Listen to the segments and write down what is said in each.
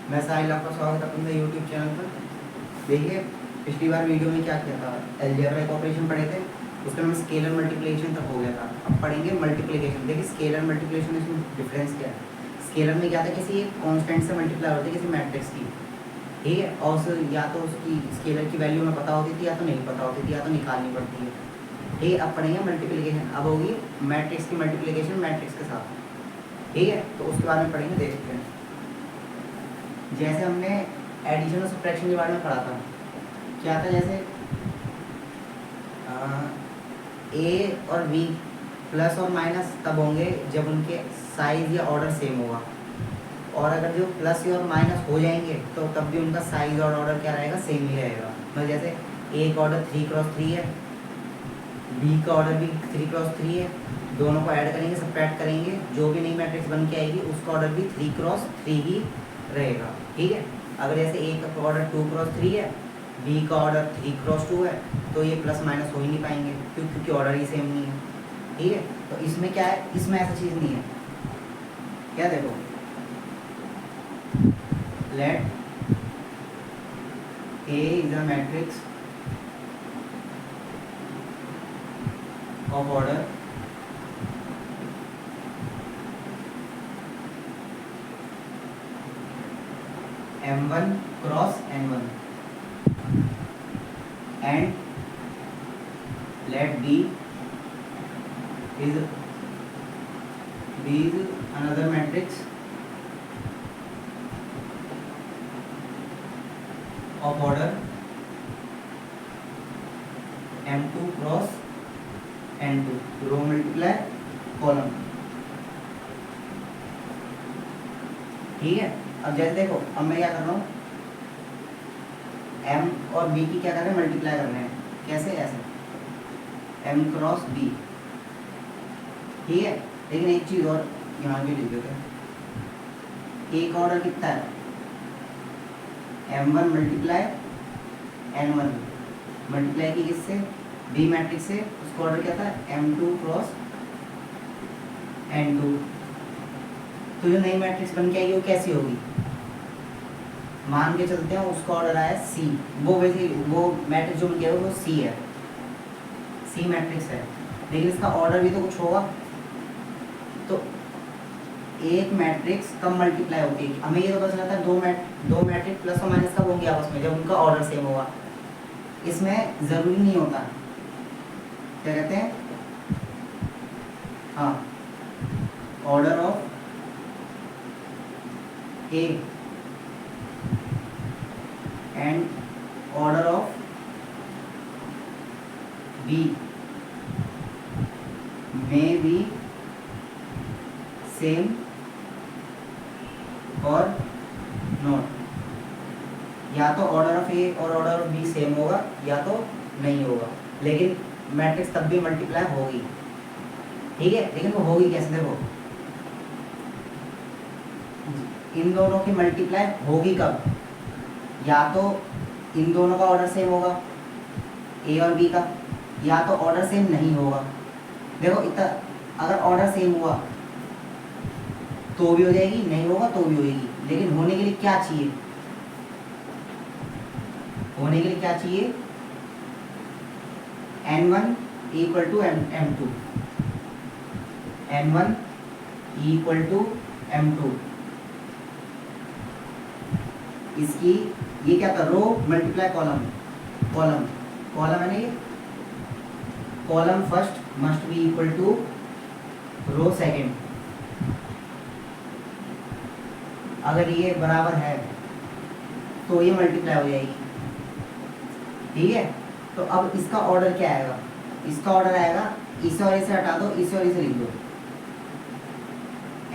मैं साहिल, आपका स्वागत है अपने यूट्यूब चैनल पर। देखिए, पिछली बार वीडियो में क्या किया था, अलजेब्रिक ऑपरेशन पढ़े थे, उसका हम स्केलर मल्टीप्लिकेशन तक हो गया था। अब पढ़ेंगे मल्टीप्लिकेशन। देखिए स्केलर मल्टीप्लिकेशन इसमें डिफरेंस क्या है। स्केलर में क्या था, किसी एक कॉन्स्टेंट से मल्टीप्लाई होती है किसी मैट्रिक्स की, ठीक है, और उस या तो उसकी स्केलर की वैल्यू में पता होती थी या तो नहीं पता होती थी या तो निकालनी पड़ती है, ठीक है। अब पढ़ेंगे मल्टीप्लिकेशन। अब होगी मैट्रिक्स की मल्टीप्लिकेशन मैट्रिक्स के साथ, ठीक है। तो उसके बारे में पढ़ेंगे, देखते हैं। जैसे हमने एडिशन और सब्ट्रैक्शन के बारे में पढ़ा था, क्या था, जैसे ए और बी प्लस और माइनस तब होंगे जब उनके साइज या ऑर्डर सेम होगा, और अगर जो प्लस और माइनस हो जाएंगे तो तब भी उनका साइज और ऑर्डर क्या रहेगा, सेम ही रहेगा। मतलब जैसे ए का ऑर्डर 3x3 है, बी का ऑर्डर भी 3x3 है, दोनों को ऐड करेंगे, सब्ट्रैक्ट करेंगे, जो भी नई मैट्रिक्स बन के आएगी उसका ऑर्डर भी 3x3 ही रहेगा, ठीक है। अगर जैसे ए का ऑर्डर 2x3 है, बी का ऑर्डर 3x2 है, तो ये प्लस माइनस हो ही नहीं पाएंगे क्योंकि ऑर्डर ही सेम नहीं है, ठीक है। तो इसमें क्या है, इसमें ऐसा चीज़ नहीं है। क्या देखो, let A is a matrix of order m1 cross n1 and let b is another matrix of order m2 cross n2, row multiply column, ठीक है। अब जैसे देखो, अब मैं क्या कर रहा हूँ, m और b की क्या कर रहे हैं, मल्टीप्लाई कर रहे हैं। कैसे, ऐसे m क्रॉस b, ठीक है। लेकिन एक चीज़ और यहाँ भी लिख देते हैं, a का ऑर्डर कितना है, m1 मल्टीप्लाई n1, मल्टीप्लाई की किससे, b मैट्रिक्स से, उसका ऑर्डर क्या था, m2 क्रॉस n2। तो जो नई मैट्रिक्स बन के आएगी वो कैसी होगी, मान के चलते हैं उसका ऑर्डर आया सी, वो वैसे वो मैट्रिक्स जो बन गया वो सी है, सी मैट्रिक्स है, लेकिन इसका ऑर्डर भी तो कुछ होगा। तो एक मैट्रिक्स कब मल्टीप्लाई होती है, हमें ये तो पता चलता है दो मैट्रिक्स प्लस और माइनस कब होंगे आपस में, जब उनका ऑर्डर सेम होगा। इसमें ज़रूरी नहीं होता, क्या कहते हैं, हाँ, order of A and order of B may be same और नॉट, या तो ऑर्डर ऑफ ए और ऑर्डर ऑफ बी सेम होगा या तो नहीं होगा, लेकिन मैट्रिक्स तब भी मल्टीप्लाई होगी, ठीक है। लेकिन वो होगी कैसे, देखो, इन दोनों की मल्टीप्लाई होगी कब, या तो इन दोनों का ऑर्डर सेम होगा ए और बी का, या तो ऑर्डर सेम नहीं होगा। देखो इतना, अगर ऑर्डर सेम हुआ तो भी हो जाएगी, नहीं होगा तो भी होगी, लेकिन होने के लिए क्या चाहिए, होने के लिए क्या चाहिए, n1 equal to m2, n1 equal to m2। इसकी ये क्या था, row multiply column, column column है ना, ये column first must be equal to row second. अगर ये बराबर है तो ये मल्टीप्लाई हो जाएगी, ठीक है। तो अब इसका ऑर्डर क्या आएगा, इसका ऑर्डर आएगा, इसे और इसे हटा दो, इसे और इसे लिख दो,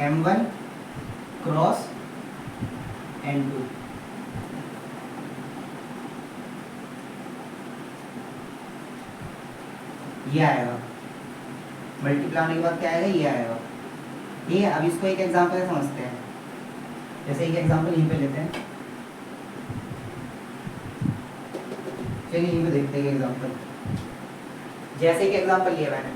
m1 क्रॉस n2, ये आएगा। मल्टीप्लाई होने के बाद क्या आएगा, ये आएगा, ठीक है। अब इसको एक एग्जांपल से समझते हैं, जैसे एक एग्जांपल यहीं पे लेते हैं, चलिए यहीं पे देखते हैं एग्जांपल। जैसे एक एग्जांपल लिया मैंने,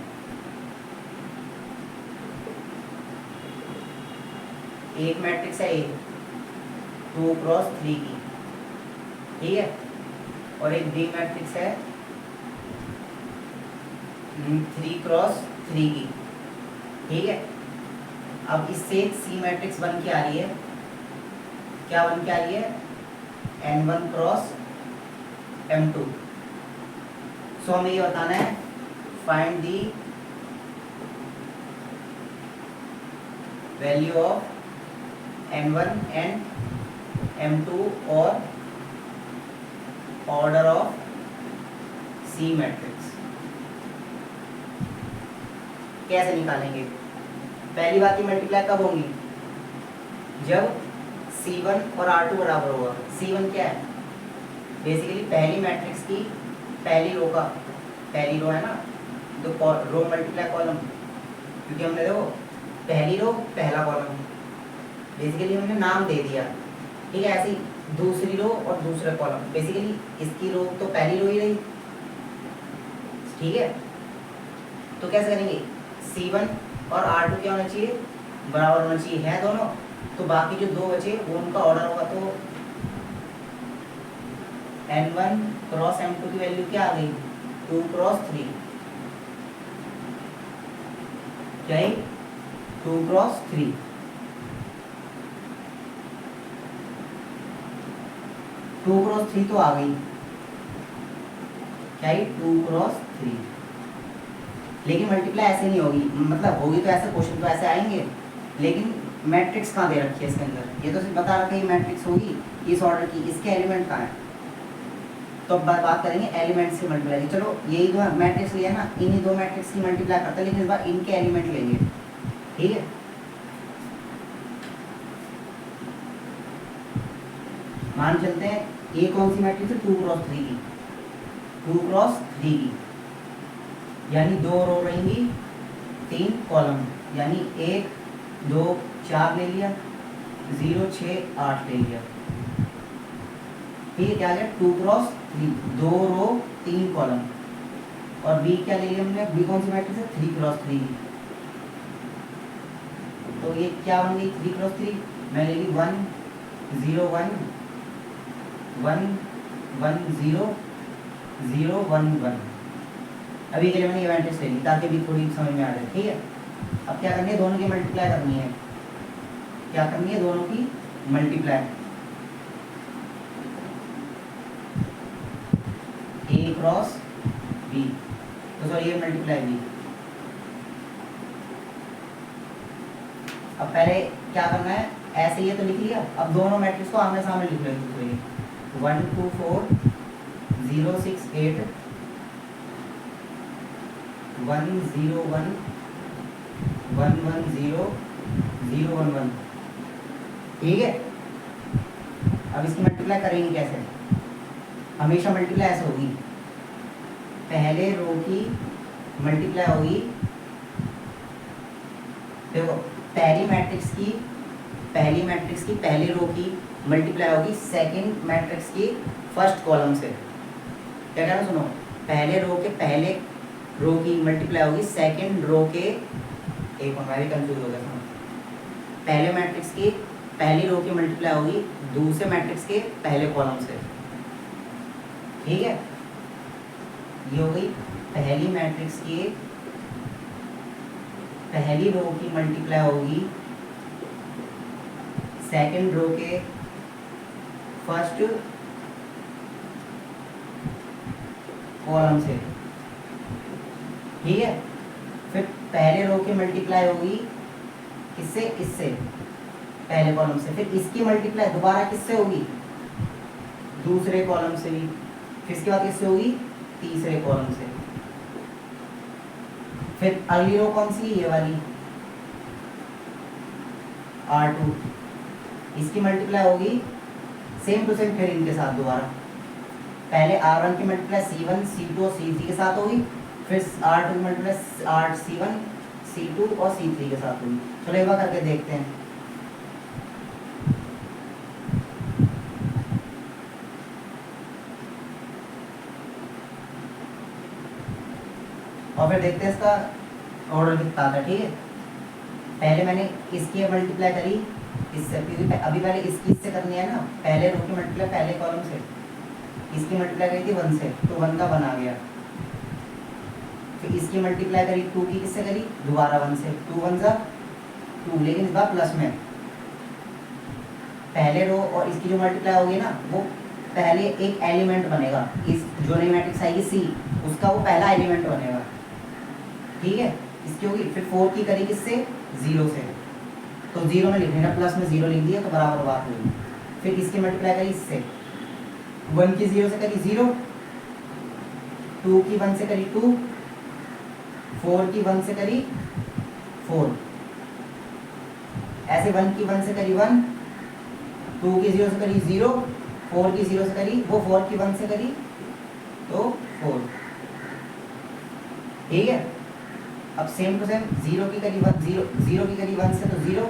एक मैट्रिक्स है ए, 2x3 की, ठीक है। और एक बी मैट्रिक्स है 3x3 की, ठीक है। अब इससे सी मैट्रिक्स बन के आ रही है, क्या बन के आ रही है, n1x m2। सो हमें ये बताना है find the value of n1 and m2 और ऑर्डर ऑफ सी मैट्रिक्स। कैसे निकालेंगे? पहली बात ही मल्टीप्लाई कब होंगी, जब C1 और R2 बराबर होगा। C1 क्या है, बेसिकली पहली मैट्रिक्स की पहली रो का, पहली रो है ना, तो रो मल्टीप्लाई कॉलम, क्योंकि हमने देखो पहली रो पहला कॉलम, बेसिकली हमने नाम दे दिया, ठीक है। ऐसे ही दूसरी रो और दूसरा कॉलम, बेसिकली इसकी रो तो पहली रो ही रही, ठीक है। तो कैसे करेंगे, C1 और R2 क्या होना चाहिए, बराबर होना चाहिए, है दोनों। तो बाकी जो दो बचे वो उनका ऑर्डर होगा, तो n1x m2 की वैल्यू क्या आ गई, 2x3, क्या है 2x3, तो आ गई, क्या है 2x3। लेकिन मल्टीप्लाई ऐसे नहीं होगी, मतलब होगी तो ऐसे, क्वेश्चन तो ऐसे आएंगे, लेकिन मैट्रिक्स कहाँ दे रखी है इसके अंदर, ये तो सिर्फ बता रखा है मैट्रिक्स होगी इस ऑर्डर की, इसके एलिमेंट कहाँ है। तो अब बात करेंगे एलिमेंट्स की मल्टीप्लाई की। चलो यही दो मैट्रिक्स लिया ना, इन्हीं दो मैट्रिक्स की मल्टीप्लाई करते हैं, लेकिन इस बार इनके एलिमेंट लेंगे, ठीक है। मान चलते हैं ये कौन सी मैट्रिक्स है, 2x3 की, 2x3 की, यानी 2 रो रहेंगी 3 कॉलम, यानी 1 2 4 ले लिया, 0 6 8 ले लिया, ठीक है। क्या आ गया 2x3, 2 रो 3 कॉलम। और बी क्या ले लिया हमने, बी कौन सी मैट्रिक्स है, 3x3 की। तो ये क्या बन गई 3x3, मैं ले ली 1 0 1 1 1 0 0 1 1। अभी के लिए मैंने ये मैट्रिक्स ले ली ताकि भी थोड़ी समझ में आ जाए, ठीक है। अब क्या करनी है, दोनों की मल्टीप्लाई करनी है, क्या करनी है, दोनों की मल्टीप्लाई, A क्रॉस B, तो सॉरी ये मल्टीप्लाई B। अब पहले क्या करना है, ऐसे ये तो लिख लिया, अब दोनों मैट्रिक्स को आमने सामने लिख लेंगे, 1 2 4 0 6 8 1 0 1 1 1 0 0 1 1, ठीक है। अब इसकी मल्टीप्लाई करेंगे कैसे, हमेशा मल्टीप्लाई ऐसे होगी, पहले रो की मल्टीप्लाई होगी, देखो पहली मैट्रिक्स की पहली रो की मल्टीप्लाई होगी सेकंड मैट्रिक्स की फर्स्ट कॉलम से। क्या कहना सुनो, पहले रो की मल्टीप्लाई होगी सेकंड रो के, एक मैं भी कंफ्यूज हो गया, पहले मैट्रिक्स की पहली रो की मल्टीप्लाई होगी दूसरे मैट्रिक्स के पहले कॉलम से, ठीक है। ये हो गई पहली मैट्रिक्स की पहली रो की मल्टीप्लाई होगी सेकंड रो के फर्स्ट कॉलम से, ठीक है। फिर पहले रो की मल्टीप्लाई होगी किससे, इससे पहले कॉलम से, फिर इसकी मल्टीप्लाई दोबारा किससे होगी, दूसरे कॉलम से भी, फिर इसके बाद किससे होगी, तीसरे कॉलम से। फिर अगली रो कौन सी है, ये वाली R2, इसकी मल्टीप्लाई होगी सेम टू सेम, फिर इनके साथ दोबारा, पहले R1 की मल्टीप्लाई C1 C2 और C3 के साथ होगी, फिर R2 की मल्टीप्लाई C1 C2 और C3 के साथ होगी। चलो एक बार करके देखते हैं। और फिर देखते हैं इसका ऑर्डर कितना आता है, ठीक है। पहले मैंने इसकी मल्टीप्लाई करी इससे, क्योंकि अभी पहले इसकी इससे करनी है ना, पहले रो की मल्टीप्लाई पहले कॉलम से, इसकी मल्टीप्लाई करी थी 1 से, तो 1 का 1 आ गया। फिर इसकी मल्टीप्लाई करी 2 की, किससे करी, दोबारा 1 से, 2 1 जा 2, लेकिन इस बार प्लस में। पहले रो और इसकी जो मल्टीप्लाई होगी ना, वो पहले एक एलिमेंट बनेगा, इस जो नई मैट्रिक्स आएगी सी, उसका वो पहला एलिमेंट बनेगा, ठीक है। इसकी होगी, फिर 4 की करी किससे, 0 से, तो 0 में लिखने का, प्लस में 0 लिख दिया तो बराबर बात हुई। फिर इसकी मल्टीप्लाई करी इससे, 1 की 0 से करी 0, 2 की 1 से करी 2, 4 की 1 से करी 4, ऐसे 1 की 1 से करी 1, 2 की 0 से करी 0, 4 की 0 से करी, वो 4 की 1 से करी तो 4, ठीक है। अब सेम टू सेम 0 की करी 1, 0 की करी 1 से तो 0,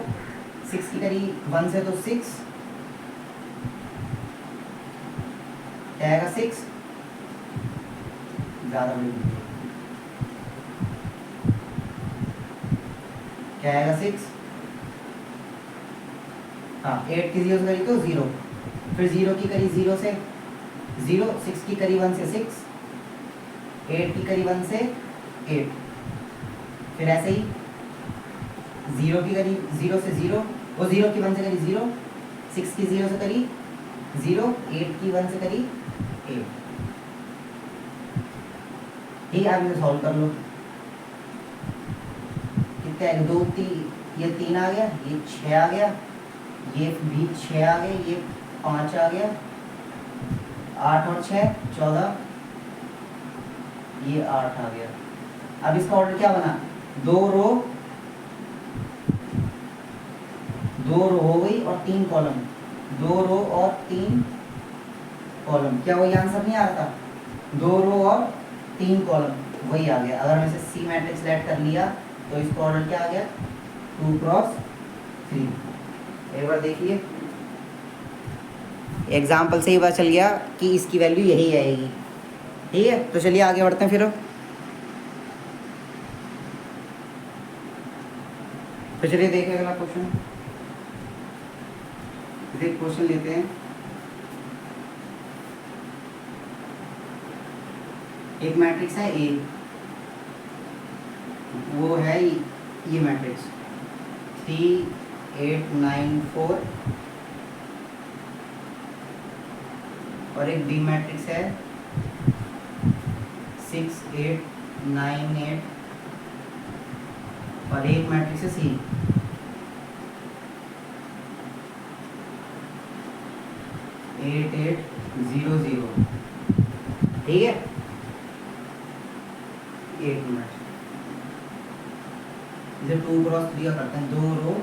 6 की करी 1 से तो 6, क्या आएगा 6, ज़्यादा बड़ी क्या आएगा 6, हाँ 8 की 0 से करी तो 0, फिर 0 की करी 0 से 0, 6 की करी 1 से 6, 8 की करी 1 से 8, फिर ऐसे ही 0 की करी 0 से 0, वो 0 की 1 से करी 0, 6 की 0 से करी 0, 8 की 1 से करी 8, ठीक है। आप इसे सॉल्व कर लो, कितने आएगा, 2 3, ये 3 आ गया, ये 6 आ गया, ये भी 6 आ गया, ये 5 आ गया, 8 और 6 14, ये 8 आ गया। अब इसका ऑर्डर क्या बना, 2 रो हो गई और 3 कॉलम, 2 रो और 3 कॉलम, क्या वही आंसर नहीं आ रहा था, 2 रो और 3 कॉलम वही आ गया। अगर मैं इसे सी मैट्रिक्स लेट कर लिया तो इसका ऑर्डर क्या आ गया, 2 क्रॉस 3। एक बार देखिए, एग्जाम्पल से ही पता चल गया कि इसकी वैल्यू यही आएगी, ठीक है। तो चलिए आगे बढ़ते हैं फिर। तो चलिए देखिए अगला क्वेश्चन, एक क्वेश्चन लेते हैं। एक मैट्रिक्स है ए, वो है ये मैट्रिक्स 3 8 9 4, और एक बी मैट्रिक्स है 6 8 9 8, और एक मैट्रिक्स है सी, एट 8 0 0, ठीक है। एक मिनट, इसे 2 क्रॉस 3 का करते हैं, 2 रो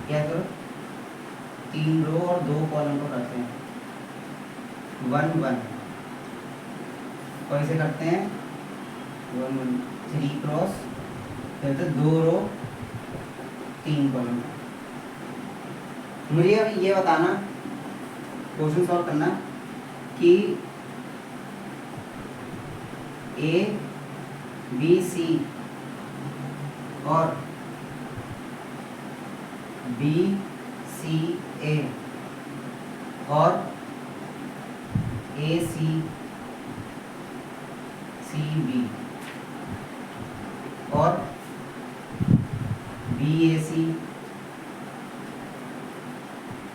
क्या करो, 3 रो और 2 कॉलम को करते हैं 1 1, और इसे करते हैं 1 1, 3 क्रॉस, फिर 2 रो 3 कॉलम। मुझे अभी ये बताना, क्वेश्चन सॉल्व करना कि ए बी सी और बी सी ए और ए सी सी बी और बी ए सी,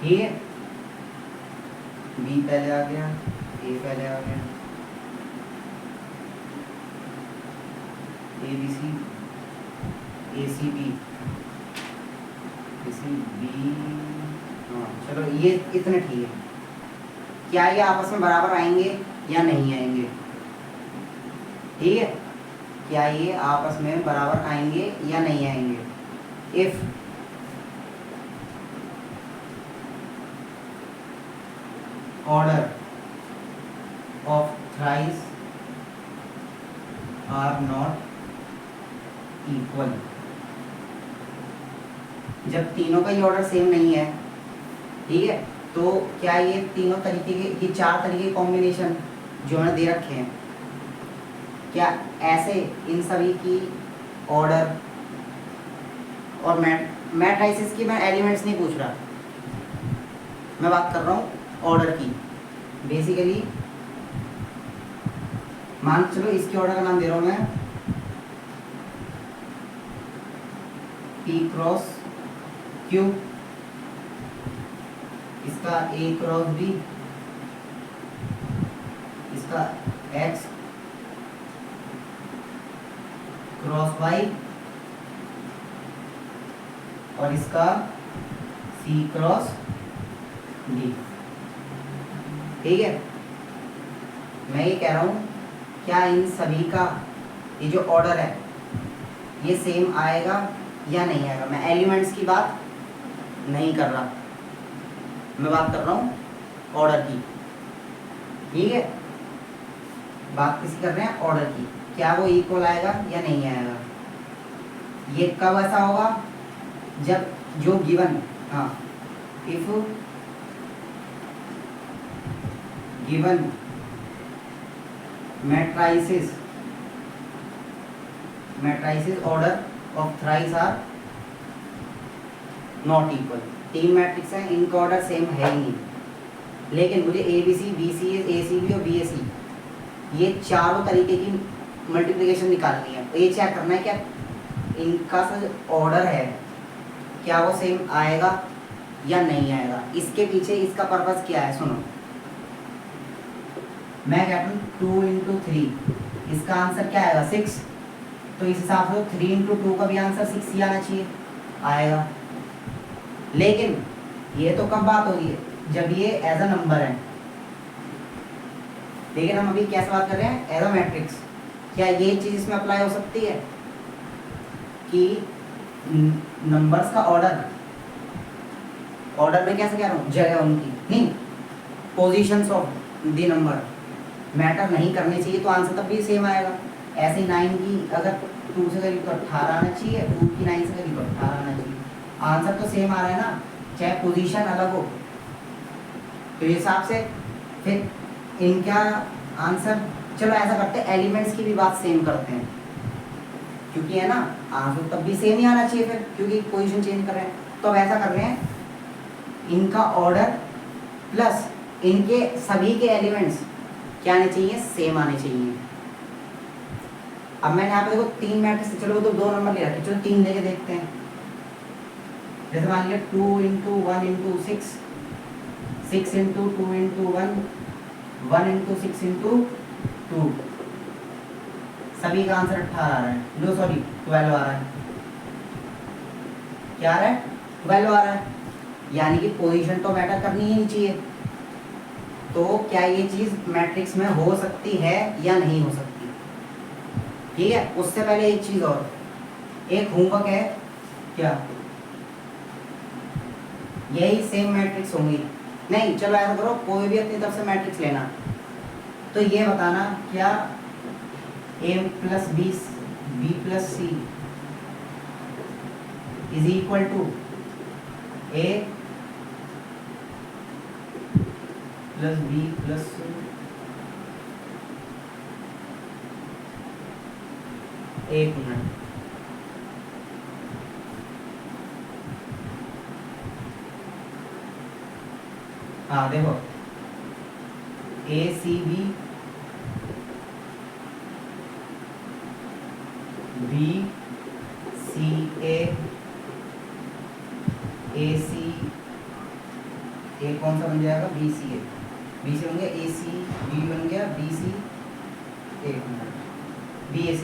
ठीक है। बी पहले आ गया, ए पहले आ गया, A B C, A C B, A C B, हाँ चलो ये इतने ठीक है। क्या ये आपस में बराबर आएंगे या नहीं आएंगे, ठीक है। क्या ये आपस में बराबर आएंगे या नहीं आएंगे। If order of thrice are not equal, जब तीनों का ही ऑर्डर सेम नहीं है, ठीक है, तो क्या ये तीनों तरीके के, ये 4 तरीके के कॉम्बिनेशन जो मैंने दे रखे हैं, क्या ऐसे इन सभी की ऑर्डर और मैट्रिसेस की मैं एलिमेंट्स नहीं पूछ रहा, मैं बात कर रहा हूँ ऑर्डर की। बेसिकली मान चलो इसके ऑर्डर का नाम दे रहा हूँ मैं P क्रॉस Q, इसका A क्रॉस B, इसका X क्रॉस Y और इसका C क्रॉस D। ठीक है, मैं ये कह रहा हूँ क्या इन सभी का ये जो ऑर्डर है ये सेम आएगा या नहीं आएगा। मैं एलिमेंट्स की बात नहीं कर रहा, मैं बात कर रहा हूँ ऑर्डर की। ठीक है, बात किसी कर रहे हैं ऑर्डर की, क्या वो इक्वल आएगा या नहीं आएगा। ये कब ऐसा होगा जब जो गिवन, हाँ, if given matrices order of thrice are not equal। तीन मैट्रिक्स हैं, इनका ऑर्डर सेम है ही नहीं, लेकिन मुझे ABC, BCA, ACB और BAC ये चारों तरीके की मल्टीप्लिकेशन निकालनी है। तो ये चेक करना है क्या इनका ऑर्डर है क्या वो सेम आएगा या नहीं आएगा। इसके पीछे इसका पर्पस क्या है सुनो, मैं कहता हूँ 2 इंटू 3, इसका आंसर क्या आएगा 6, तो इस हिसाब से 3 इंटू 2 का भी आंसर 6 ही आना चाहिए, आएगा। लेकिन ये तो कब बात हो रही है जब ये एज अ नंबर है, लेकिन हम अभी कैसे बात कर रहे हैं एज अ मैट्रिक्स। क्या ये चीज़ इसमें अप्लाई हो सकती है कि नंबर्स का ऑर्डर में कैसे कह रहा हूँ जगह उनकी नहीं, positions of the number matter नहीं करनी चाहिए, तो आंसर तब भी सेम आएगा। ऐसे 9 की अगर 2 से करीब तो 18 आना चाहिए, 2 की 9 से करीब तो 18 आना चाहिए, आंसर तो सेम आ रहा है ना, चाहे पोजीशन अलग हो। तो इस हिसाब से फिर इनका आंसर, चलो ऐसा करते हैं एलिमेंट्स की भी बात सेम करते हैं, क्योंकि है ना आंसर तब भी सेम ही आना चाहिए फिर, क्योंकि पोजीशन चेंज कर रहे हैं। तो अब ऐसा कर रहे हैं इनका ऑर्डर प्लस इनके सभी के एलिमेंट्स क्या आने चाहिए, सेम आने चाहिए। अब मैंने यहाँ पे देखो 3 मैट्रिक्स, चलो तो 2 नंबर ले रखे, चलो 3 लेके देखते हैं। जैसे मान लिया 2 into 1 into 6, 6 into 2 into 1, 1 into 6 into 2, सभी का आंसर 18 आ रहा है, लो सॉरी 12 आ रहा है। क्या आ रहा है 12 आ रहा है, यानी कि पोजीशन तो मैटर करनी ही नहीं चाहिए। तो क्या ये चीज़ मैट्रिक्स में हो सकती है या नहीं हो सकती। ठीक है, उससे पहले एक चीज़ और, एक होमवर्क है क्या, यही सेम मैट्रिक्स होंगी नहीं, चलो ऐसा करो कोई भी अपनी तरफ से मैट्रिक्स लेना, तो ये बताना क्या A plus B plus C is equal to A plus B plus C। एक मिनट, हाँ देखो ACB BCA AC, ए कौन सा बन जाएगा BCA, BC बन गया AC, B बन गया BC, एक मिनट BAC,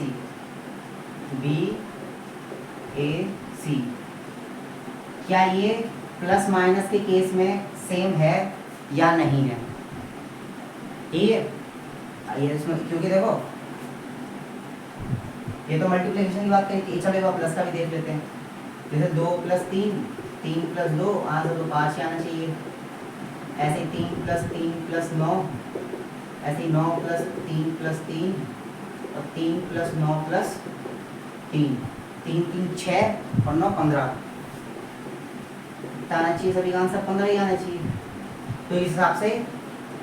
BAC। क्या ये प्लस माइनस के केस में सेम है या नहीं है। ठीक है, ये इसमें क्योंकि देखो ये तो मल्टीप्लिकेशन की बात करें, चलो प्लस का भी देख लेते हैं। जैसे 2 प्लस 3, 3 प्लस 2, आंसर तो 5 ही आना चाहिए। ऐसे 3 प्लस 3 प्लस 9, ऐसे 9 प्लस 3 प्लस 3 और 3 प्लस 9 प्लस 3, 3 3 6 और 9 15 आना चाहिए, सभी का आंसर 15 ही आना चाहिए। तो इस हिसाब से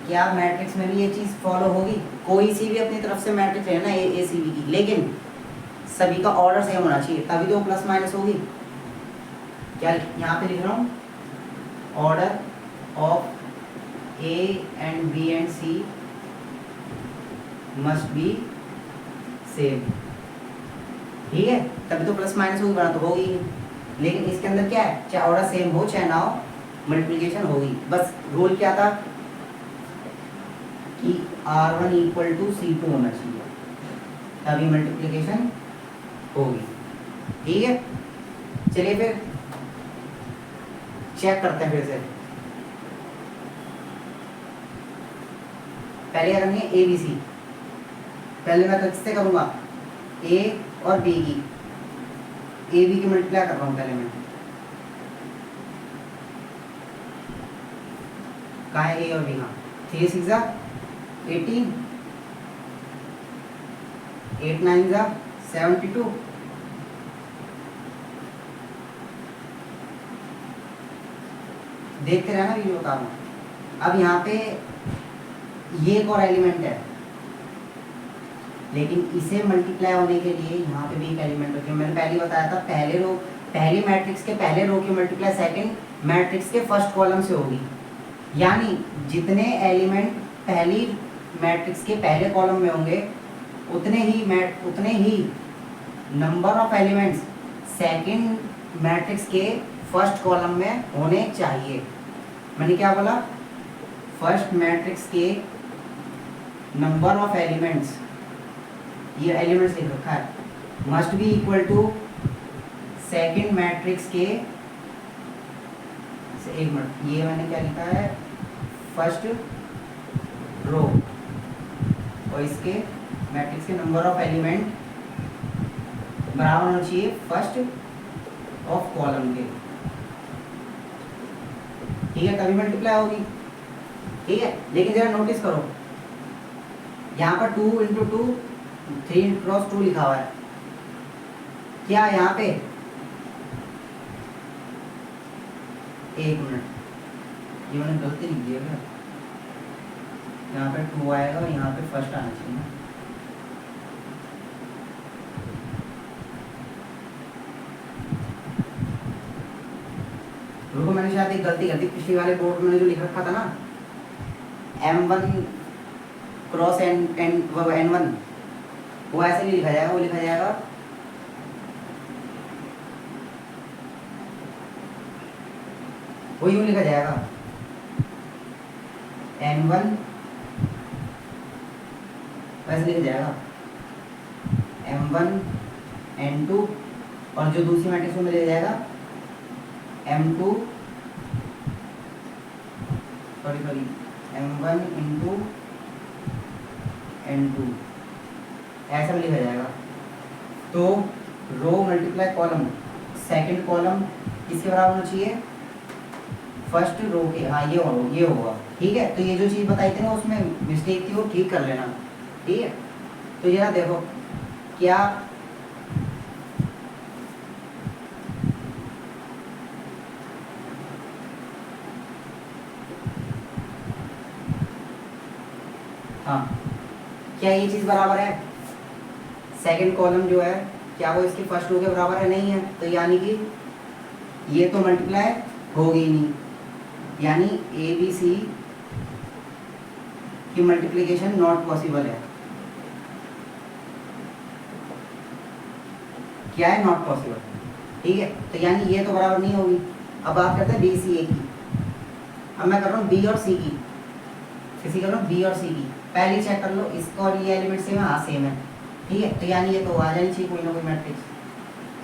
क्या मैट्रिक्स में भी ये चीज़ फॉलो होगी, कोई सी भी अपनी तरफ से मैट्रिक्स है ना ACB की, लेकिन सभी का ऑर्डर सेम होना चाहिए, तभी तो प्लस माइनस होगी। क्या यहाँ पे लिख रहा हूँ, order of A and B and C must be same. ठीक है, तभी तो प्लस माइनस होगी, बना तो होगी। लेकिन इसके अंदर क्या है, चाहे ऑर्डर सेम हो चाहे ना हो, मल्टीप्लिकेशन होगी। बस रूल क्या था कि R1 इक्वल टू C2 होना चाहिए, तभी मल्टीप्लिकेशन होगी। ठीक है, चलिए फिर चेक करते हैं फिर से। पहले क्या करेंगे, ए बी सी। पहले मैं किससे करूँगा, ए और बी की, ए बी की मल्टीप्लाई कर रहा हूँ पहले मैं। कहाँ है ए और बी, हाँ 3 6 18, 8 9 72। देखते रहना ये जो बता रहा हूँ। अब यहाँ पे ये एक और एलिमेंट है, लेकिन इसे मल्टीप्लाई होने के लिए यहाँ पे भी एक एलिमेंट होती है। मैंने पहले बताया था, पहले मैट्रिक्स के पहले रो की मल्टीप्लाई सेकंड मैट्रिक्स के फर्स्ट कॉलम से होगी। यानी जितने एलिमेंट पहली मैट्रिक्स के पहले कॉलम में होंगे उतने ही number of elements second matrix के फर्स्ट कॉलम में होने चाहिए। मैंने क्या बोला, फर्स्ट मैट्रिक्स के नंबर ऑफ एलिमेंट्स, ये एलिमेंट्स लिख रखा है, must be equal to second matrix के, एक मिनट, ये मैंने क्या लिखा है, फर्स्ट रो और इसके मैट्रिक्स के नंबर ऑफ एलिमेंट बराबर होना चाहिए फर्स्ट ऑफ कॉलम के। ठीक है, तभी मल्टीप्लाई होगी। ठीक है, लेकिन जरा नोटिस करो, यहाँ पर 2 इंटू 2 3 क्रॉस 2 लिखा हुआ है। क्या यहाँ पे, एक मिनट, ये मैंने गलती लिख दिया क्या, यहाँ पे 2 आएगा और यहाँ पे फर्स्ट आना चाहिए ना। रुको, मैंने शायद एक गलती कर दी, पिछली वाले बोर्ड में जो लिख रखा था ना, M1 क्रॉस N1, वो ऐसे नहीं लिखा जाएगा, वो लिखा जाएगा वो यूँ लिखा जाएगा N1, वैसे लिखा जाएगा M1 N2, और जो दूसरी मैट्रिक्स में लिखा जाएगा M2 M1 इंटू N2, ऐसा भी लिखा जाएगा। तो रो मल्टीप्लाई कॉलम, सेकंड कॉलम किसके बराबर होना चाहिए, फर्स्ट रो के। हाँ, ये होगा। ठीक है, तो ये जो चीज़ बताई थी ना, उसमें मिस्टेक थी, वो ठीक कर लेना। ठीक है, तो जरा देखो क्या, हाँ, क्या ये चीज़ बराबर है, सेकंड कॉलम जो है क्या वो इसके फर्स्ट रो के बराबर है, नहीं है, तो यानी कि ये तो मल्टीप्लाई होगी ही नहीं, यानी ए बी सी की मल्टीप्लिकेशन नॉट पॉसिबल है। क्या है, नॉट पॉसिबल। ठीक है, तो यानी ये तो बराबर नहीं होगी। अब बात करते हैं बी सी ए की। अब मैं कर रहा हूँ बी और सी की, किसी कर रहा हूँ बी और सी की। पहले चेक कर लो, इसका और ये एलिमेंट सेम है, हाँ सेम है। ठीक है, तो यानी ये तो आ जानी चाहिए कोई ना कोई मैट्रिक्स।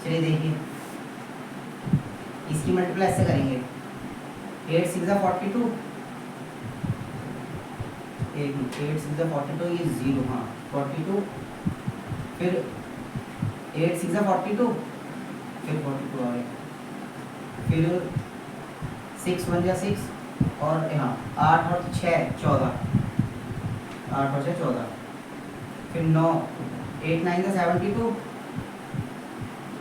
चलिए देखिए, इसकी मल्टीप्लाई ऐसे करेंगे, 8 6 42, 8 6 42, ये 0, हाँ 42, फिर 8 6 42, फिर 42 आ गए, फिर 6 1 6, और यहाँ 8 और 6 14, 8 और 6 14, फिर 9 8 9 72,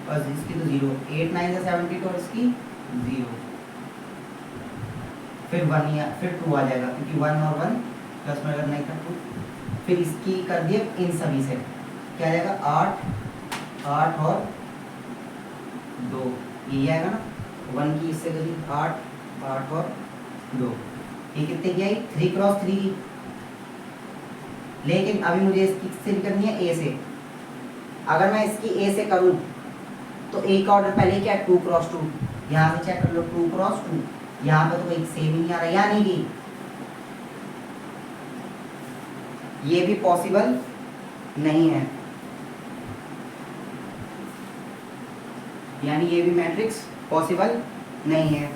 बस इसकी तो 0, 8 9 72 और इसकी 0, फिर 1 या फिर 2 आ जाएगा, क्योंकि 1 और 1 प्लस में अगर नहीं था 2, फिर इसकी कर दिए इन सभी से, क्या आ जाएगा 8 8 और 2, ये आएगा ना, 1 की इससे करी 8, 8 और 2, ये कितने की आई 3 क्रॉस 3 की। लेकिन अभी मुझे इसकी किससे भी करनी है, ए से। अगर मैं इसकी ए से करूं तो ए का ऑर्डर पहले क्या है 2 क्रॉस 2, यहाँ से चेक कर लो 2 क्रॉस 2, यहाँ पे तो कोई सेम ही नहीं आ रहा, यानी कि ये भी पॉसिबल नहीं है, यानी ये भी मैट्रिक्स पॉसिबल नहीं है।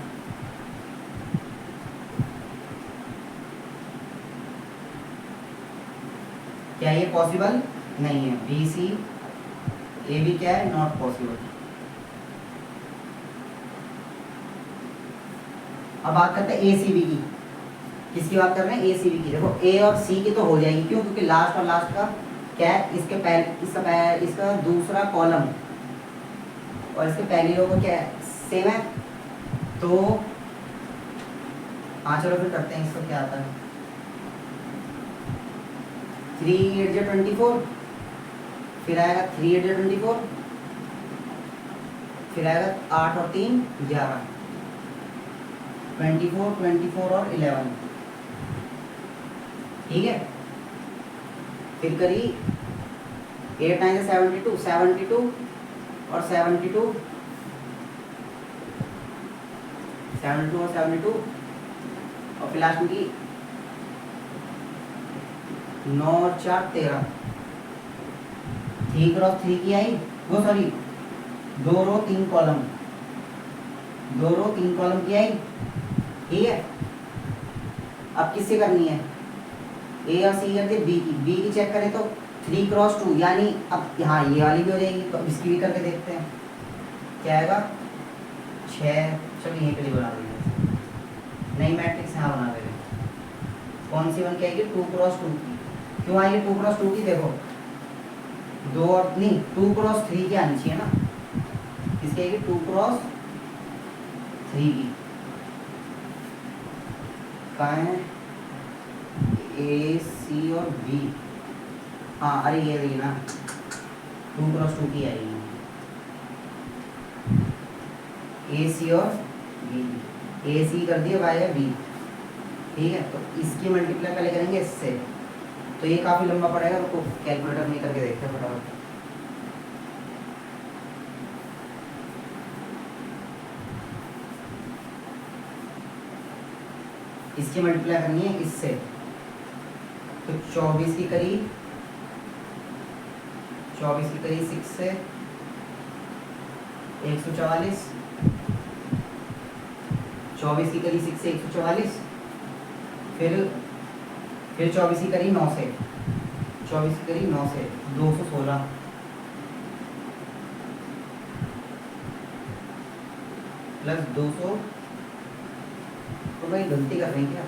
क्या ये पॉसिबल नहीं है, बी सी ए भी क्या है, नॉट पॉसिबल। अब बात करते हैं ए सी बी की। किसकी बात कर रहे हैं, ए सी बी की। देखो ए और सी की तो हो जाएगी, क्यों, क्योंकि लास्ट और लास्ट का क्या है, इसके पहले इसका दूसरा कॉलम और इसके पहली रो का क्या है, सेम है। तो हाँ चलो फिर करते हैं, इसका क्या आता है 3 8 24, फिर आएगा 3 8 24, फिर आएगा 8 और 3 11, 24 24 और 11, ठीक है। फिर करी 8 9 72, 72 और 72, 72 और 72, और फिर लास्ट में की 9 और 4 13, 3 क्रॉस 3 की आई, वो सॉरी 2 रो 3 कॉलम, 2 रो 3 कॉलम की आई, ठीक है। अब किससे करनी है, ए और सी करते बी की चेक करें तो 3 क्रॉस 2, यानी अब यहाँ ये वाली भी हो जाएगी, तो इसकी भी करके देखते हैं क्या आएगा 6। चलो यहीं पे नहीं बना देंगे, नई मैट्रिक्स यहाँ बना देंगे। कौन सी बन के आएगी 2 क्रॉस 2 की। क्यों आएगी 2 क्रॉस 2 की, देखो 2 और नहीं 2 क्रॉस 3 की आनी चाहिए ना, इसकी आएगी 2 क्रॉस 3 की। कहाँ है ए सी और बी, हाँ अरे ये रही ना 2 क्रॉस 2 की आएगी, ए सी और बी, ए सी कर दिया बाय बी, ठीक है। तो इसकी मल्टीप्लाई पहले करेंगे इससे, तो ये काफ़ी लंबा पड़ेगा, तो कैलकुलेटर में करके देखते हैं फटाफट। इसकी मल्टीप्लाई करनी है इससे, तो 24 की करी 6 से 144, 24 की करी 6 से 144, फिर 24 की करी 9 से, 24 की करी 9 से 216, प्लस 200, तो भाई गलती कर रहे हैं क्या,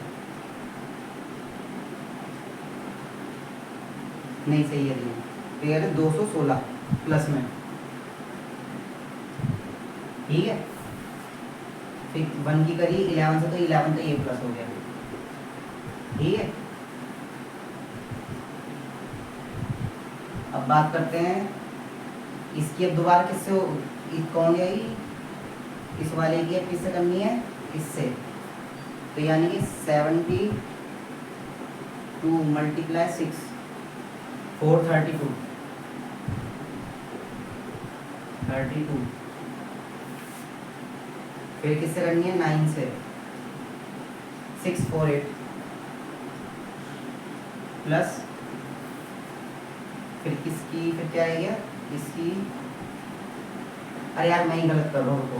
नहीं सही है, तो ये 216 प्लस में, ठीक है। फिर 1 की करी 11 से, तो 11 तो ये प्लस हो गया, ठीक है। अब बात करते हैं इसकी, अब दोबारा किससे हो, कौन गई इस वाले की, अब किससे करनी है, इससे। तो यानी कि 72 मल्टीप्लाई 6 432, 32, फिर किससे करनी है 9 से, 648, प्लस फिर किसकी, फिर क्या आएगा इसकी, अरे यार मैं ही गलत कर रहा हूँ, रुको,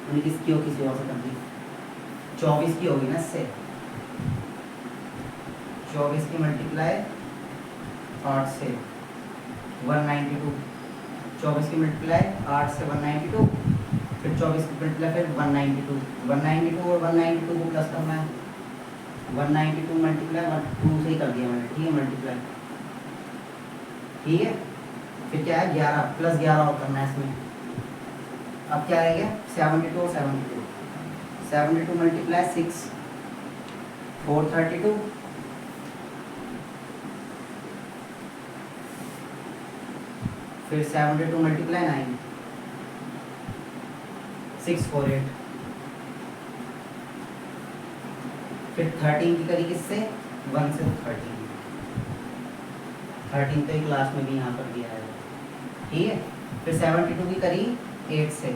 मैंने किसकी हो किसी और से कर दी, 24 की होगी ना इससे, 24 की मल्टीप्लाई 8 से 192, 24 की मल्टीप्लाई 8 से 192, फिर 24 की मल्टीप्लाई फिर 192, 192 और 192 को प्लस करना है, 192 मल्टीप्लाई 2 से ही कर दिया मैंने, ठीक है मल्टीप्लाई, ठीक है। फिर क्या है 11 प्लस 11 और करना है इसमें। अब क्या रह गया 72 और 72, 72 मल्टीप्लाई 6 432, फिर 72 मल्टीप्लाई 9 648, फिर 13 की करी किससे, 1 से, 13 तो एक लास्ट में भी यहाँ पर दिया है, ठीक है। फिर 72 की करी 8 से,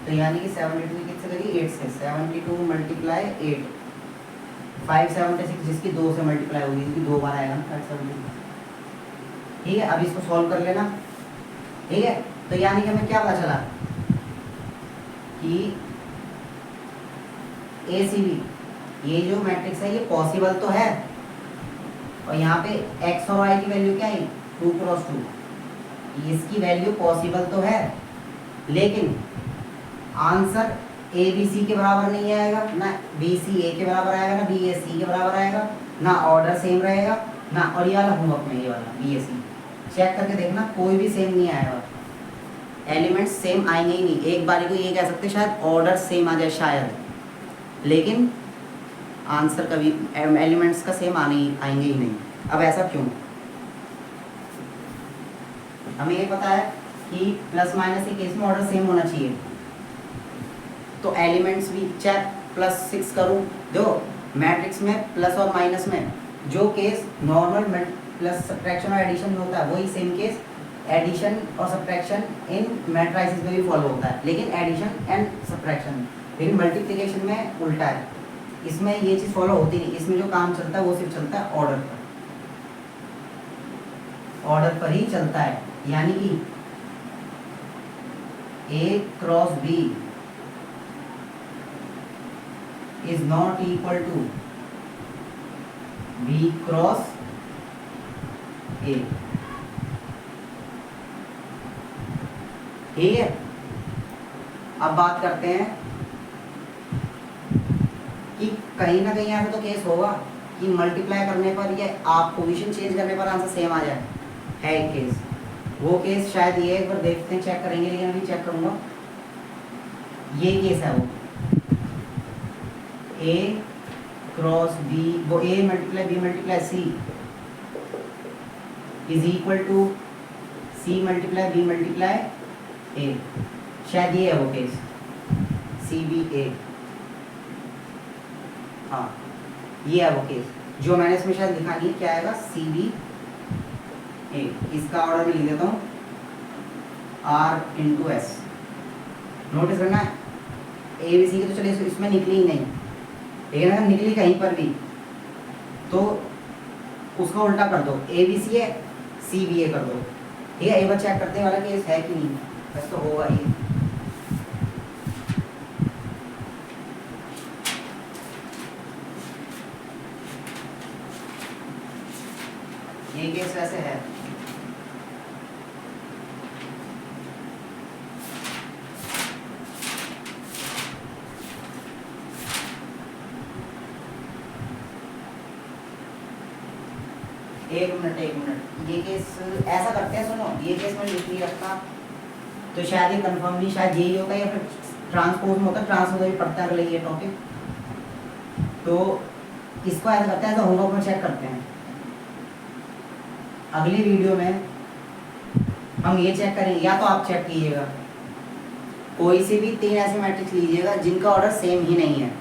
तो यानी कि 72 की किससे करी, 8 से, 72 मल्टीप्लाई 8, 576 जिसकी 2 से मल्टीप्लाई होगी, इसकी 2 बार आएगा ना 576, ठीक है। अब इसको सॉल्व कर लेना, ठीक है। तो यानी कि हमें क्या पता चला कि ACB ये जो मैट्रिक्स है ये पॉसिबल तो है, और यहाँ पे x और y की वैल्यू क्या है, 2 क्रॉस 2, इसकी वैल्यू पॉसिबल तो है, लेकिन आंसर ABC के बराबर नहीं आएगा, ना BC A के बराबर आएगा, ना BA C के बराबर आएगा, ना ऑर्डर सेम रहेगा, ना, और ये वाला होमवर्क में ये वाला BAC चेक करके देखना, कोई भी सेम नहीं आएगा, एलिमेंट्स सेम आएंगे ही नहीं। एक बारी को ये कह सकते हैं शायद ऑर्डर सेम आ जाए शायद, लेकिन आंसर कभी एलिमेंट्स का सेम आएंगे ही नहीं। अब ऐसा क्यों, हमें ये पता है कि प्लस माइनस के केस में ऑर्डर सेम होना चाहिए, तो एलिमेंट्स भी चाहे +6 करूँ, जो मैट्रिक्स में प्लस और माइनस में जो केस नॉर्मल प्लस सब्ट्रैक्शन और एडिशन में होता है, वही सेम केस एडिशन और सब्ट्रैक्शन इन मैट्राइसिस में भी फॉलो होता है, लेकिन एडिशन एंड सब्ट्रैक्शन, लेकिन मल्टीप्लिकेशन में उल्टा है, इसमें ये चीज़ फॉलो होती नहीं, इसमें जो काम चलता है वो सिर्फ चलता है ऑर्डर पर ही चलता है। यानी कि A cross B is not equal to B cross A, ठीक है। अब बात करते हैं कि कहीं ना कहीं ऐसा तो केस होगा कि मल्टीप्लाई करने पर या आप पोजीशन चेंज करने पर आंसर सेम आ जाए, है एक केस, वो केस शायद ये एक बार देखते हैं, चेक करेंगे, लेकिन अभी चेक करूंगा, ये केस है वो A क्रॉस B, वो A multiply B multiply C is equal to C multiply B multiply A, शायद ये है वो केस CBA, हाँ ये है वो केस, जो मैंने इसमें शायद लिखा नहीं है, क्या आएगा CBA, इसका ऑर्डर में लिख देता हूँ R×S, नोटिस करना है ABC की तो चलिए इसमें निकली ही नहीं, लेकिन अगर निकली कहीं पर भी तो उसका उल्टा कर दो, ABC है CBA कर दो, ठीक है। एक बार चेक करते हैं वाला केस है कि नहीं, बस तो होगा ये केस वैसे है, एक मिनट, ये केस ऐसा करते हैं, सुनो, ये केस मैंने लिख नहीं रखा तो शायद ये कंफर्म नहीं, शायद यही होगा, या फिर ट्रांसपोज में होता है, ट्रांसपोज भी पढ़ता है अगले ये टॉपिक, तो इसको ऐसा करते हैं, ऐसा होमवर्क में चेक करते हैं, अगली वीडियो में हम ये चेक करेंगे, या तो आप चेक कीजिएगा, कोई से भी 3 ऐसे मैट्रिक्स लीजिएगा जिनका ऑर्डर सेम ही नहीं है,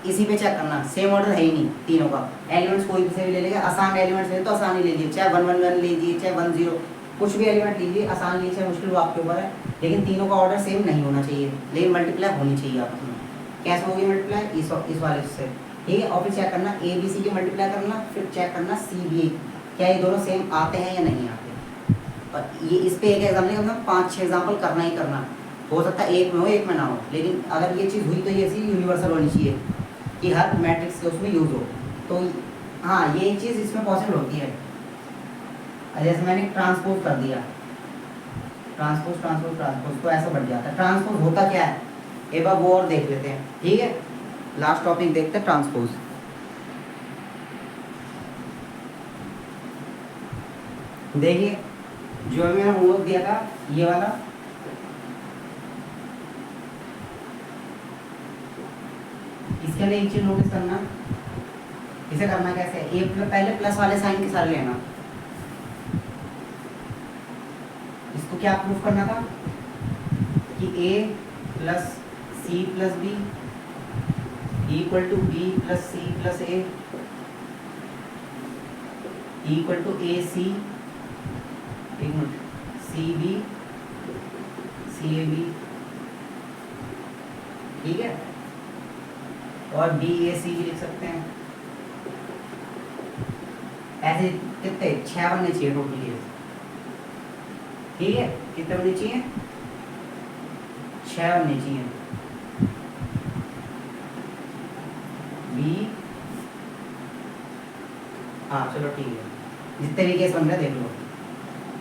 इसी पे चेक करना, सेम ऑर्डर है ही नहीं तीनों का, एलिमेंट्स कोई से भी ले लेगा, आसान एलिमेंट्स ले तो आसान ही लीजिए, चाहे 1 1 1 लीजिए, चाहे 1 0, कुछ भी एलिमेंट लीजिए, आसान लीजिए चाहे मुश्किल, वो आपके ऊपर है, लेकिन तीनों का ऑर्डर सेम नहीं होना चाहिए, लेकिन मल्टीप्लाई होनी चाहिए आपस में। कैसे होगी मल्टीप्लाई, इस वाले से, ठीक है। और फिर चेक करना ABC की मल्टीप्लाई करना, फिर चेक करना CBA, क्या ये दोनों सेम आते हैं या नहीं आते, और ये इस पे एक एग्जाम्पल मतलब 5-6 एग्जाम्पल करना ही करना, हो सकता है एक में हो एक में ना हो, लेकिन अगर ये चीज़ हुई तो ये ऐसी यूनिवर्सल होनी चाहिए कि हर मैट्रिक्स के उसमें यूज़ हो, तो हाँ ये चीज़ इसमें पॉसिबल होती है। जैसे मैंने ट्रांसपोज कर दिया, ट्रांसपोज तो ऐसा बढ़ जाता है, ट्रांसपोज होता क्या है एक बार वो और देख लेते हैं, ठीक है। लास्ट टॉपिक देखते हैं ट्रांसपोज, देखिए जो अभी मैंने होमवर्क दिया था ये वाला, इसके लिए एक चीज नोटिस करना, इसे करना कैसे, पहले प्लस वाले साइन के साथ लेना, इसको क्या प्रूफ करना था कि A + C + B equal to B plus C plus A equal to A C, एक minute, C B C A B, ठीक है, और बी ए सी भी लिख सकते हैं। ऐसे कितने 6 बनने चाहिए टोटल केस, ठीक है, कितने बनने चाहिए, 6 बनने चाहिए। बी, हाँ चलो ठीक है, जितने भी केस बन रहे देख लो,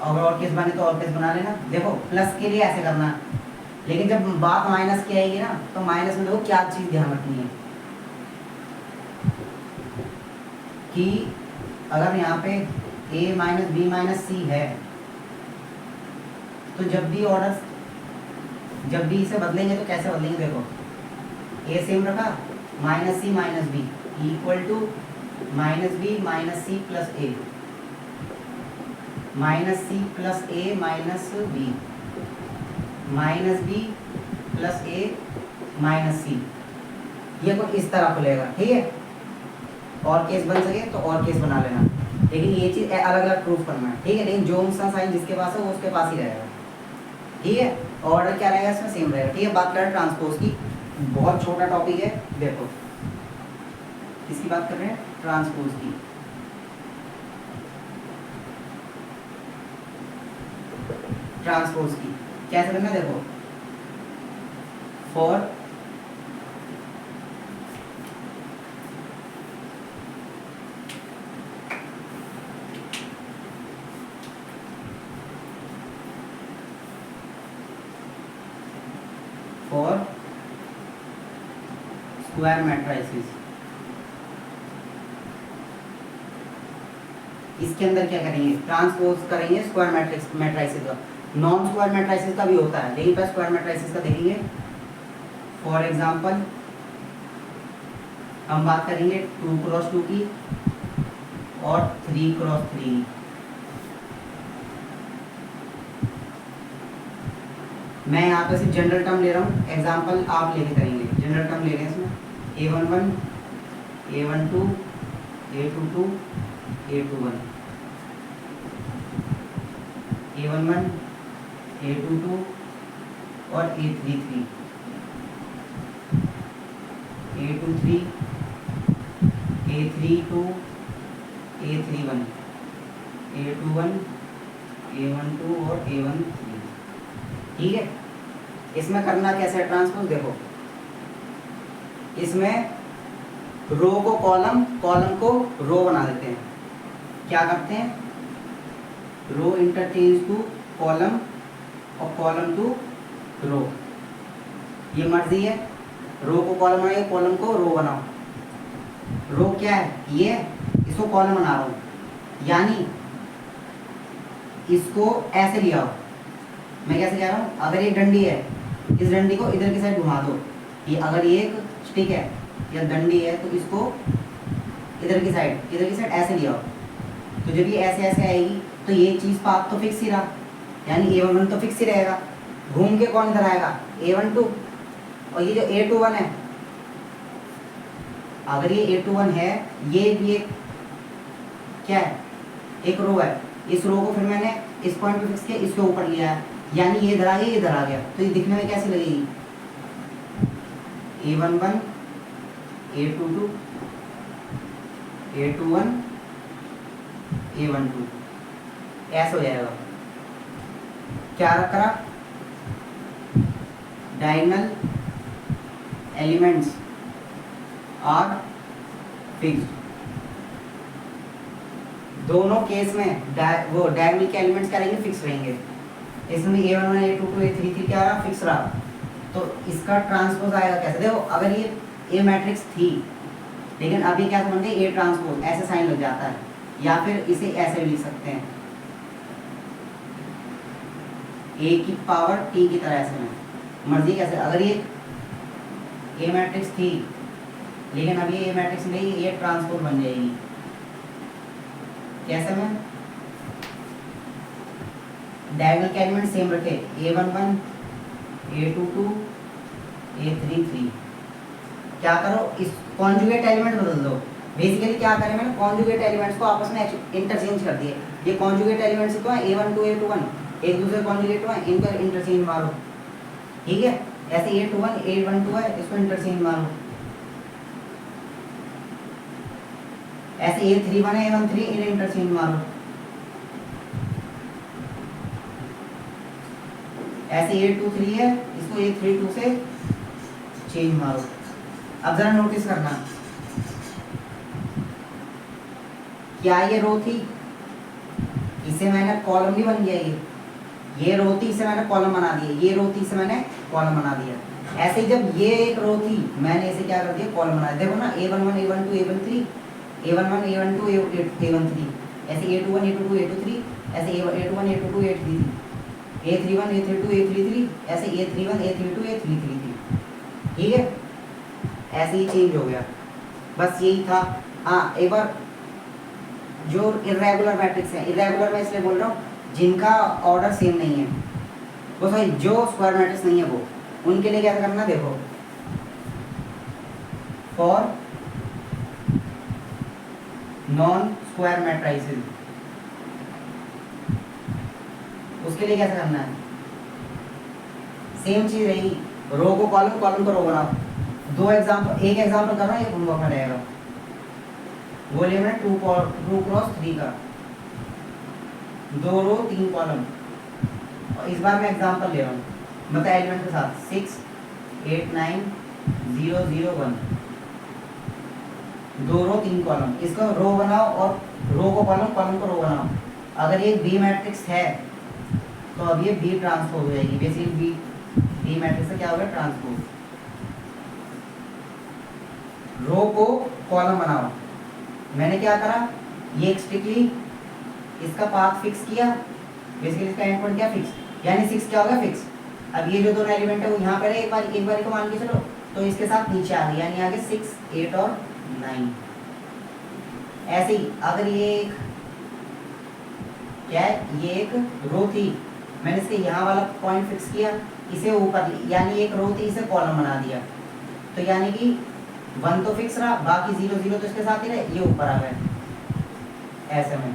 अगर और केस बने तो और केस बना लेना। देखो प्लस के लिए ऐसे करना, लेकिन जब बात माइनस की आएगी ना, तो माइनस में देखो क्या चीज़ ध्यान रखनी है कि अगर यहाँ पे a माइनस बी माइनस सी है, तो जब भी ऑर्डर, जब भी इसे बदलेंगे तो कैसे बदलेंगे, देखो a सेम रखा, minus C minus B equal to minus B minus C plus A, minus C plus A minus B, minus B plus A minus C, ये कुछ इस तरह खुलेगा, ठीक है। और केस बन सके तो और केस बना लेना, लेकिन ये चीज़ अलग अलग प्रूफ करना है, ठीक है। लेकिन जो सा साइन जिसके पास है वो उसके पास ही रहेगा, ठीक है। ऑर्डर क्या रहेगा इसमें, सेम रहेगा, ठीक है। बात करें ट्रांसपोज की, बहुत छोटा टॉपिक है, देखो किसकी बात कर रहे हैं, ट्रांसपोज की। ट्रांसपोज की कैसे करना, देखो फॉर स्क्वायर मैट्रिसेस, इसके अंदर क्या करेंगे, ट्रांसपोज करेंगे स्क्वायर मैट्रिसेस का। नॉन स्क्वायर मैट्रिसेस का भी होता है, लेकिन पहले स्क्वायर मैट्रिसेस का देखेंगे। फॉर एग्जांपल हम बात करेंगे 2x2 की और 3x3। मैं यहाँ पे सिर्फ जनरल टर्म ले रहा हूँ, एग्जांपल आप लेके करेंगे। जनरल टर्म ले रहे हैं इसमें a11 a12 a22 a21, a11 a22 और a33, a23 a32 a31 a21 a12 और a13, ठीक है। इसमें करना कैसे है ट्रांसपोज, देखो इसमें रो को कॉलम, कॉलम को रो बना देते हैं। क्या करते हैं, रो इंटरचेंज टू कॉलम और कॉलम टू रो, ये मर्जी है। रो को कॉलम बनाइए, कॉलम को रो बनाओ। रो क्या है, ये इसको कॉलम बना रहा हूँ, यानी इसको ऐसे लिया हो। मैं कैसे कह रहा हूँ, अगर एक डंडी है, इस डंडी को इधर की साइड घुमा दो, ये अगर ये एक स्टिक है या डंडी है तो इसको इधर की साइड ऐसे लिया हो, तो जब ये ऐसे ऐसे आएगी तो ये चीज़ पाथ तो फिक्स ही रहा, यानी a11 तो फिक्स ही रहेगा। घूम के कौन इधर आएगा, a12, और ये जो a21 है, अगर ये a21 है, ये भी एक क्या है, एक रो है। इस रो को फिर मैंने इस पॉइंट पे फिक्स किया, इसके ऊपर लिया है, यानी ये इधर आ गया, ये इधर आ गया, तो ये दिखने में कैसी लगेगी, a11 a22 a21 a12, ऐसा हो जाएगा। क्या रखा, डायगोनल एलिमेंट्स आर फिक्स्ड। दोनों केस में वो डायगोनल के एलिमेंट्स क्या रहेंगे, फिक्स रहेंगे। इसमें a11 a22 a33 क्या रहा, फिक्स रहा। तो इसका ट्रांसपोज आएगा कैसे, देखो अगर ये ए मैट्रिक्स थी, लेकिन अभी क्या बन गई, ए ट्रांसपोज, ऐसे साइन लग जाता है, या फिर इसे ऐसे भी लिख सकते हैं, ए की पावर टी की तरह, ऐसे में मर्जी कैसे। अगर ये ए मैट्रिक्स थी, लेकिन अभी ए मैट्रिक्स नहीं, ये ट्रांसपोज बन जाएगी, कैसे में, डायगोनल के एलिमेंट सेम रखे, a11 a22 a33, क्या करो, इस कॉन्जुगेट एलिमेंट बदल दो। बेसिकली क्या करें, मैंने कॉन्जुगेट एलिमेंट्स को आपस में इंटरचेंज कर दिए। ये कॉन्जुगेट एलिमेंट्स तो है A12 A21, एक दूसरे कॉन्जुगेट है, इनको इंटरचेंज मारो, ठीक है। ऐसे A21 A12 है, इसको इंटरचेंज मारो। ऐसे A31 है A13, इन्हें इंटरचेंज मारो। ऐसे A23 है, इसको A32 से चेंज मारो। अब जरा नोटिस करना, क्या ये रो थी, इसे मैंने कॉलम भी बन गया, ये रो थी, इसे मैंने कॉलम बना दिया, ये रो थी, इसे मैंने कॉलम बना दिया। ऐसे ही जब ये एक रो थी, मैंने इसे क्या कर दिया, कॉलम बना दिया। देखो ना, A11 A12 A13, A11 A12 A13, ऐसे A21 A22 A23, ऐसे A21 A22 A33, A31 A32 A33, ऐसे A31 A32 A33, ठीक है। ऐसे ही चेंज हो गया, बस यही था। हाँ, एक बार जो इर्रेगुलर मैट्रिक्स है, इर्रेगुलर मैं इसलिए बोल रहा हूँ जिनका ऑर्डर सेम नहीं है, वो सॉरी जो स्क्वायर मैट्रिक्स नहीं है वो, उनके लिए क्या करना, देखो फॉर नॉन स्क्वायर मैट्रिसेस, उसके लिए कैसे करना है, सेम चीज रहेगी, रो को कॉलम, कॉलम को रो बनाओ। दो एग्जाम्पल, एक एग्जाम्पल कर रहा हूँ, ये होमवर्क में रहेगा। वो ले मैंने 2 क्रॉस 3 का, 2 रो 3 कॉलम, और इस बार मैं एग्जाम्पल ले रहा हूँ, मतलब एलिमेंट के साथ 6 8 9 0 0 1, 2 रो 3 कॉलम, इसको रो बनाओ और रो को कॉलम, कॉलम को रो बनाओ। अगर ये बी मैट्रिक्स है तो अब ये बी ट्रांसपोज हो जाएगी। बेसिकली बी मैट्रिक्स से क्या होगा, ट्रांसपोज। रो को कॉलम बनाओ, मैंने क्या करा, ये स्ट्रिक्टली इसका पाथ फिक्स किया, बेसिकली इसका एंड पॉइंट क्या फिक्स, यानी 6 क्या होगा, फिक्स। अब ये जो दोनों एलिमेंट है वो यहाँ पर है, एक बार को मान के चलो, तो इसके साथ नीचे आ गए, यानी आगे 6 8 और 9। ऐसे ही अगर ये एक क्या है, ये एक रो थी, मैंने इसके यहाँ वाला पॉइंट फिक्स किया, इसे ऊपर, यानी एक रो थी, इसे कॉलम बना दिया, तो यानी कि 1 तो फिक्स रहा, बाकी 0 0 तो इसके साथ ही रहे, ये ऊपर आ गए ऐसे में,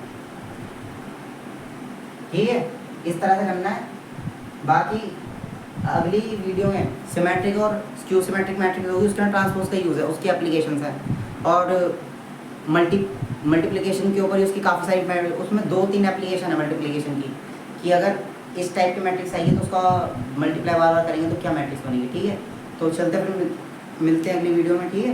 ठीक है। इस तरह से करना है। बाकी अगली वीडियो में सिमेट्रिक और स्क्यू सिमेट्रिक मैट्रिक्स होगी, उसके में ट्रांसपोज का यूज़ है, उसकी एप्लीकेशंस है, और मल्टीप्लिकेशन के ऊपर उसकी काफ़ी सारी, उसमें 2-3 एप्लीकेशन है मल्टीप्लिकेशन की, कि अगर इस टाइप की मैट्रिक्स आएगी तो उसका मल्टीप्लाई बार बार करेंगे तो क्या मैट्रिक्स बनेगी, ठीक है। तो चलते फिर मिलते हैं अगली वीडियो में, ठीक है।